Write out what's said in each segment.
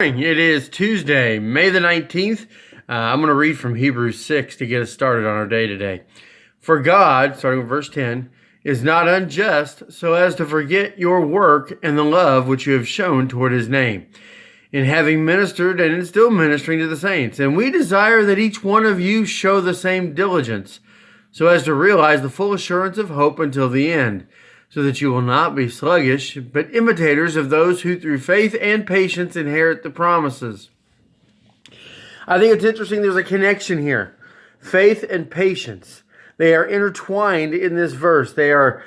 It is Tuesday, May the 19th. I'm going to read from Hebrews 6 to get us started on our day today. For God, starting with verse 10, is not unjust so as to forget your work and the love which you have shown toward his name, in having ministered and in still ministering to the saints. And we desire that each one of you show the same diligence, so as to realize the full assurance of hope until the end, so that you will not be sluggish, but imitators of those who through faith and patience inherit the promises. I think it's interesting there's a connection here. Faith and patience. They are intertwined in this verse. They are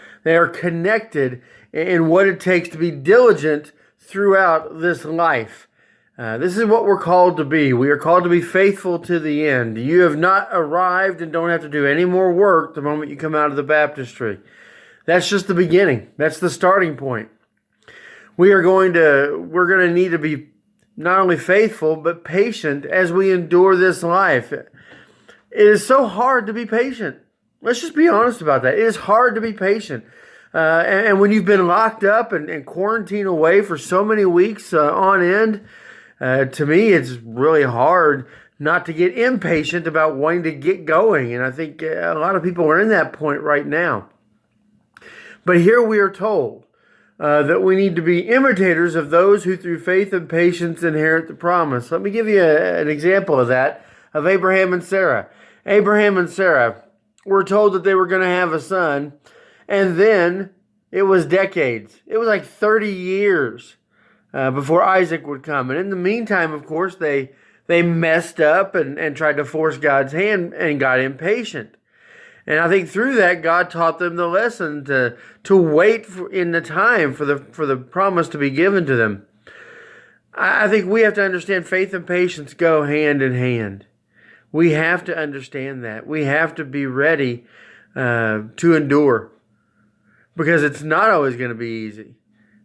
connected in what it takes to be diligent throughout this life. This is what we're called to be. We are called to be faithful to the end. You have not arrived and don't have to do any more work the moment you come out of the baptistry. That's just the beginning. That's the starting point. We're going to need to be not only faithful, but patient as we endure this life. It is so hard to be patient. Let's just be honest about that. It is hard to be patient. And when you've been locked up and quarantined away for so many weeks on end, to me, it's really hard not to get impatient about wanting to get going. And I think a lot of people are in that point right now. But here we are told that we need to be imitators of those who through faith and patience inherit the promise. Let me give you an example of that, of Abraham and Sarah. Abraham and Sarah were told that they were going to have a son, and then it was decades. It was like 30 years before Isaac would come. And in the meantime, of course, they messed up and tried to force God's hand and got impatient. And I think through that, God taught them the lesson to wait in the time for the promise to be given to them. I think we have to understand faith and patience go hand in hand. We have to understand that. We have to be ready to endure, because it's not always going to be easy.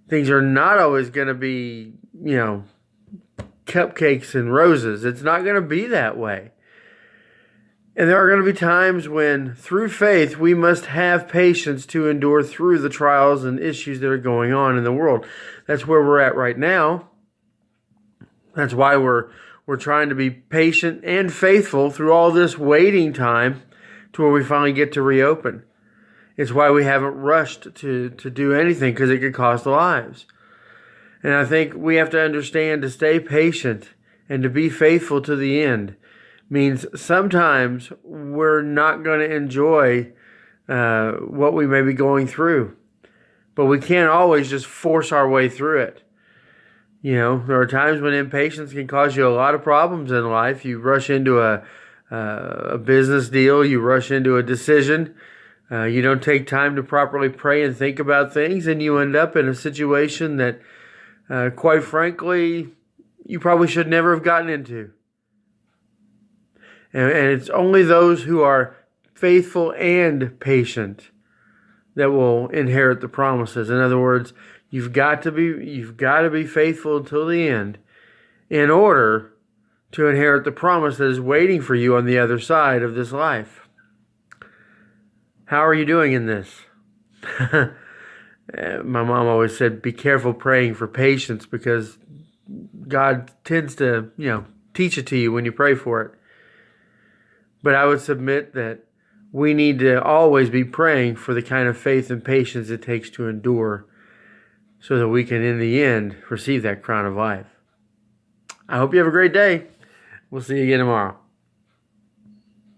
Things are not always going to be, cupcakes and roses. It's not going to be that way. And there are going to be times when, through faith, we must have patience to endure through the trials and issues that are going on in the world. That's where we're at right now. That's why we're trying to be patient and faithful through all this waiting time to where we finally get to reopen. It's why we haven't rushed to do anything, because it could cost lives. And I think we have to understand to stay patient and to be faithful to the end means sometimes we're not going to enjoy what we may be going through. But we can't always just force our way through it. There are times when impatience can cause you a lot of problems in life. You rush into a business deal. You rush into a decision. You don't take time to properly pray and think about things, and you end up in a situation that, quite frankly, you probably should never have gotten into. And it's only those who are faithful and patient that will inherit the promises. In other words, you've got to be faithful until the end in order to inherit the promise that is waiting for you on the other side of this life. How are you doing in this? My mom always said, be careful praying for patience, because God tends to, teach it to you when you pray for it. But I would submit that we need to always be praying for the kind of faith and patience it takes to endure, so that we can, in the end, receive that crown of life. I hope you have a great day. We'll see you again tomorrow.